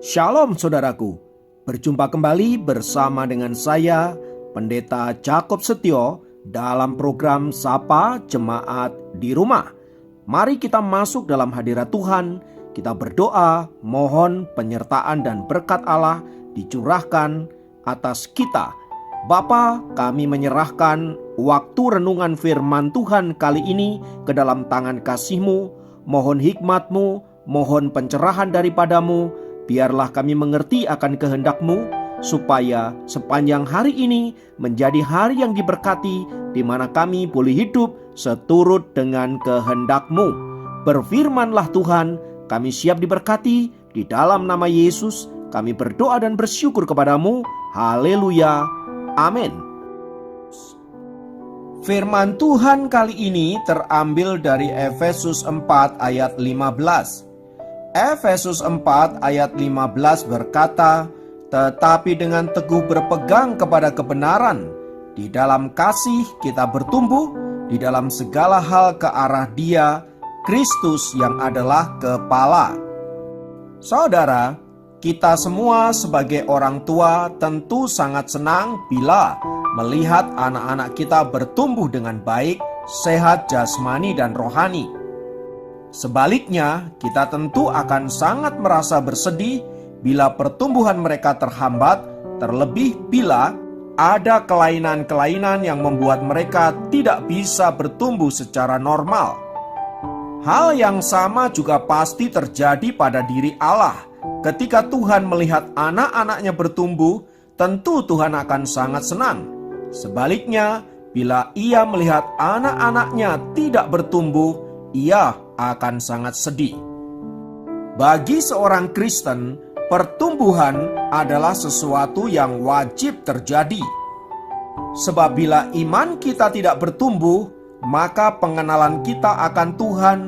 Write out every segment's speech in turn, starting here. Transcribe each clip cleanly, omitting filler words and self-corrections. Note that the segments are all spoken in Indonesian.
Shalom saudaraku, berjumpa kembali bersama dengan saya Pendeta Jakob Setio dalam program Sapa Jemaat di Rumah. Mari kita masuk dalam hadirat Tuhan, kita berdoa, mohon penyertaan dan berkat Allah dicurahkan atas kita. Bapa, kami menyerahkan waktu renungan firman Tuhan kali ini ke dalam tangan kasih-Mu. Mohon hikmat-Mu, mohon pencerahan daripadamu. Biarlah kami mengerti akan kehendak-Mu, supaya sepanjang hari ini menjadi hari yang diberkati, di mana kami boleh hidup seturut dengan kehendak-Mu. Berfirmanlah Tuhan, kami siap diberkati. Di dalam nama Yesus kami berdoa dan bersyukur kepadamu. Haleluya, amin. Firman Tuhan kali ini terambil dari Efesus 4 ayat 15. Efesus 4 ayat 15 berkata, "Tetapi dengan teguh berpegang kepada kebenaran, di dalam kasih kita bertumbuh di dalam segala hal ke arah Dia, Kristus yang adalah kepala." Saudara, kita semua sebagai orang tua tentu sangat senang bila melihat anak-anak kita bertumbuh dengan baik, sehat jasmani dan rohani. Sebaliknya, kita tentu akan sangat merasa bersedih bila pertumbuhan mereka terhambat, terlebih bila ada kelainan-kelainan yang membuat mereka tidak bisa bertumbuh secara normal. Hal yang sama juga pasti terjadi pada diri Allah. Ketika Tuhan melihat anak-anaknya bertumbuh, tentu Tuhan akan sangat senang. Sebaliknya, bila Ia melihat anak-anaknya tidak bertumbuh, Ia akan sangat sedih. Bagi seorang Kristen, pertumbuhan adalah sesuatu yang wajib terjadi. Sebab bila iman kita tidak bertumbuh, maka pengenalan kita akan Tuhan,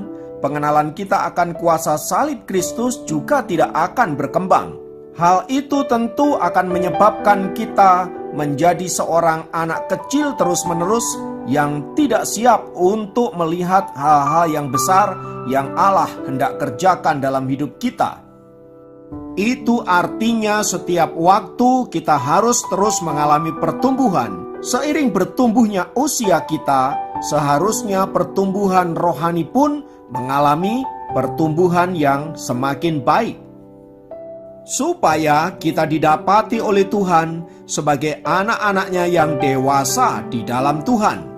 pengenalan kita akan kuasa salib Kristus juga tidak akan berkembang. Hal itu tentu akan menyebabkan kita menjadi seorang anak kecil terus-menerus yang tidak siap untuk melihat hal-hal yang besar yang Allah hendak kerjakan dalam hidup kita. Itu artinya setiap waktu kita harus terus mengalami pertumbuhan. Seiring bertumbuhnya usia kita, seharusnya pertumbuhan rohani pun mengalami pertumbuhan yang semakin baik, supaya kita didapati oleh Tuhan sebagai anak-anaknya yang dewasa di dalam Tuhan.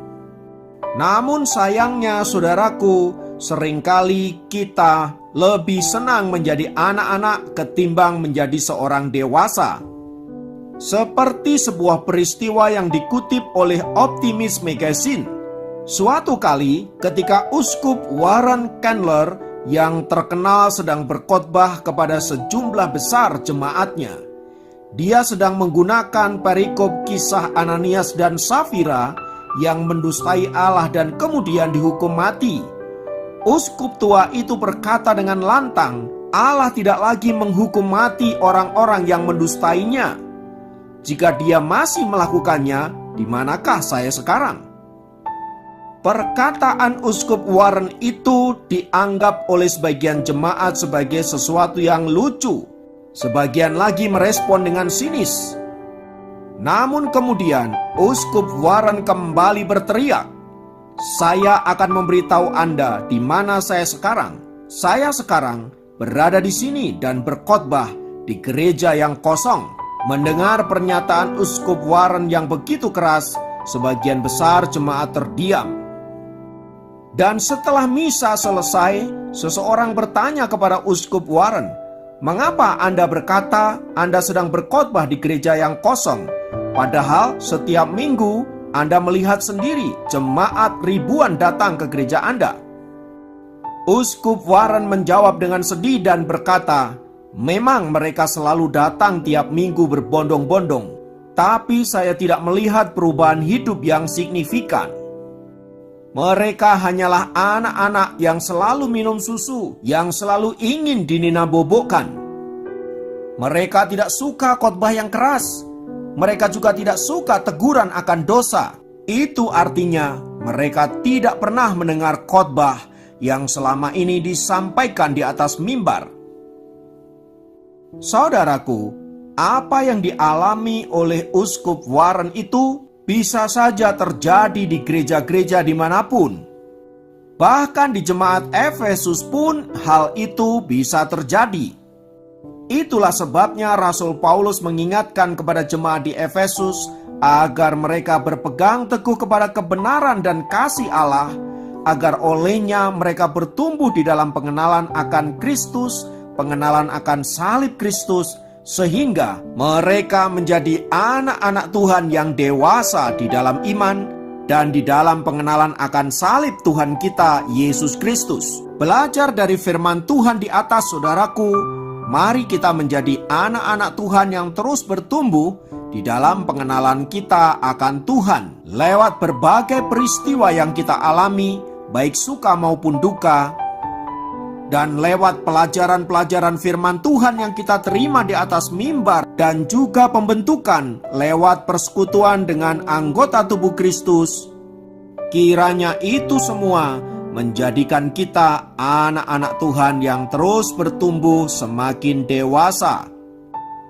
Namun sayangnya saudaraku, seringkali kita lebih senang menjadi anak-anak ketimbang menjadi seorang dewasa. Seperti sebuah peristiwa yang dikutip oleh Optimist Magazine. Suatu kali ketika Uskup Warren Candler yang terkenal sedang berkhotbah kepada sejumlah besar jemaatnya, dia sedang menggunakan perikop kisah Ananias dan Safira yang mendustai Allah dan kemudian dihukum mati. Uskup tua itu berkata dengan lantang, Allah tidak lagi menghukum mati orang-orang yang mendustainya. Jika dia masih melakukannya, di manakah saya sekarang? Perkataan Uskup Warren itu dianggap oleh sebagian jemaat sebagai sesuatu yang lucu. Sebagian lagi merespon dengan sinis. Namun kemudian Uskup Warren kembali berteriak, "Saya akan memberitahu Anda di mana saya sekarang. Saya sekarang berada di sini dan berkhotbah di gereja yang kosong." Mendengar pernyataan Uskup Warren yang begitu keras, sebagian besar jemaat terdiam. Dan setelah misa selesai, seseorang bertanya kepada Uskup Warren, "Mengapa Anda berkata Anda sedang berkhotbah di gereja yang kosong? Padahal setiap minggu Anda melihat sendiri jemaat ribuan datang ke gereja Anda." Uskup Warren menjawab dengan sedih dan berkata, "Memang mereka selalu datang tiap minggu berbondong-bondong, tapi saya tidak melihat perubahan hidup yang signifikan. Mereka hanyalah anak-anak yang selalu minum susu, yang selalu ingin dinina-bobokkan. Mereka tidak suka khotbah yang keras. Mereka juga tidak suka teguran akan dosa. Itu artinya mereka tidak pernah mendengar khotbah yang selama ini disampaikan di atas mimbar." Saudaraku, apa yang dialami oleh Uskup Warren itu bisa saja terjadi di gereja-gereja dimanapun. Bahkan di jemaat Efesus pun hal itu bisa terjadi. Itulah sebabnya Rasul Paulus mengingatkan kepada jemaat di Efesus agar mereka berpegang teguh kepada kebenaran dan kasih Allah, agar olehnya mereka bertumbuh di dalam pengenalan akan Kristus, pengenalan akan salib Kristus, sehingga mereka menjadi anak-anak Tuhan yang dewasa di dalam iman dan di dalam pengenalan akan salib Tuhan kita, Yesus Kristus. Belajar dari firman Tuhan di atas, saudaraku, mari kita menjadi anak-anak Tuhan yang terus bertumbuh di dalam pengenalan kita akan Tuhan lewat berbagai peristiwa yang kita alami, baik suka maupun duka, dan lewat pelajaran-pelajaran firman Tuhan yang kita terima di atas mimbar, dan juga pembentukan lewat persekutuan dengan anggota tubuh Kristus. Kiranya itu semua menjadikan kita anak-anak Tuhan yang terus bertumbuh semakin dewasa.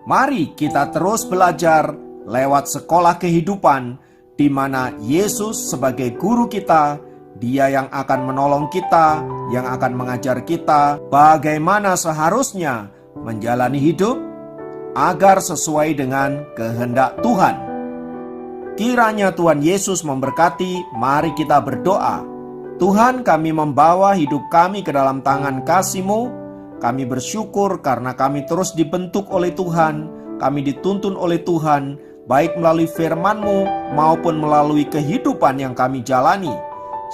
Mari kita terus belajar lewat sekolah kehidupan, di mana Yesus sebagai guru kita, Dia yang akan menolong kita, yang akan mengajar kita bagaimana seharusnya menjalani hidup agar sesuai dengan kehendak Tuhan. Kiranya Tuhan Yesus memberkati. Mari kita berdoa. Tuhan, kami membawa hidup kami ke dalam tangan kasih-Mu. Kami bersyukur karena kami terus dibentuk oleh Tuhan, kami dituntun oleh Tuhan, baik melalui firman-Mu maupun melalui kehidupan yang kami jalani.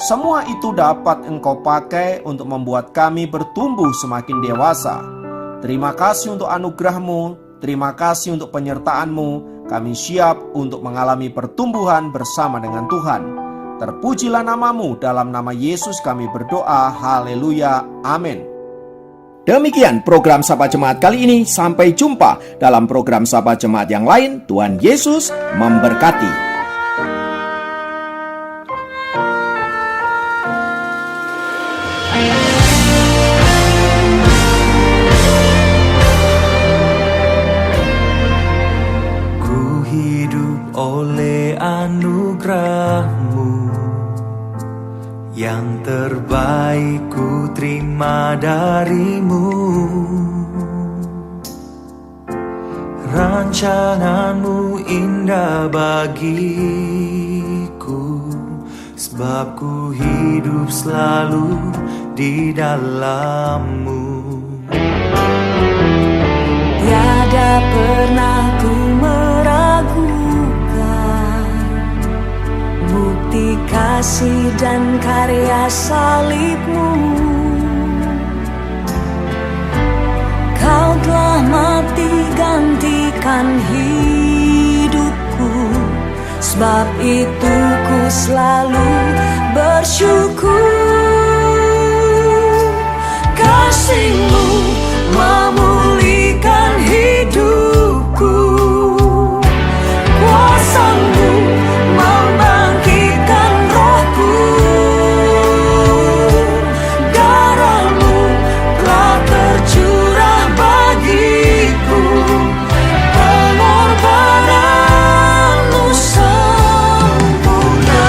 Semua itu dapat Engkau pakai untuk membuat kami bertumbuh semakin dewasa. Terima kasih untuk anugerah-Mu, terima kasih untuk penyertaan-Mu. Kami siap untuk mengalami pertumbuhan bersama dengan Tuhan. Terpujilah nama-Mu, dalam nama Yesus kami berdoa. Haleluya, amin. Demikian program Sapa Jemaat kali ini. Sampai jumpa dalam program Sapa Jemaat yang lain. Tuhan Yesus memberkati. Ku hidup oleh anugerah-Mu, yang terbaik ku terima dari-Mu. Rancangan-Mu indah bagiku, sebab ku hidup selalu di dalam-Mu. Tiada pernah ku meragukan bukti kasih dan karya salib-Mu. Kau telah mati gantikan hidupku, sebab itu ku selalu bersyukur. Kasih-Mu memulihkan hidupku, kuasa-Mu membangkitkan rohku. Darah-Mu telah tercurah bagiku, pengorbanan-Mu sempurna.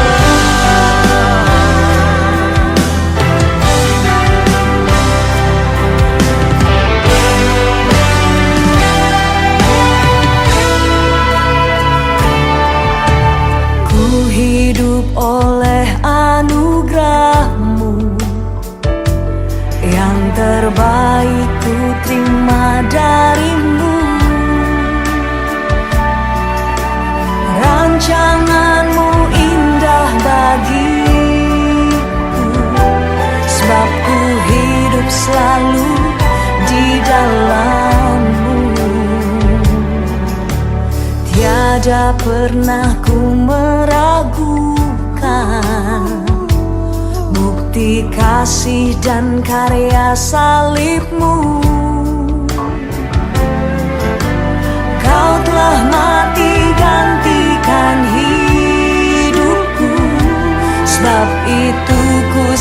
Hidup oleh anugerah-Mu, yang terbaik ku terima dari-Mu. Rancangan-Mu indah bagiku, sebab ku hidup selalu di dalam-Mu. Tiada pernah ku meragukan bukti kasih dan karya salib-Mu. Kau telah mati gantikan hidupku, sebab itu ku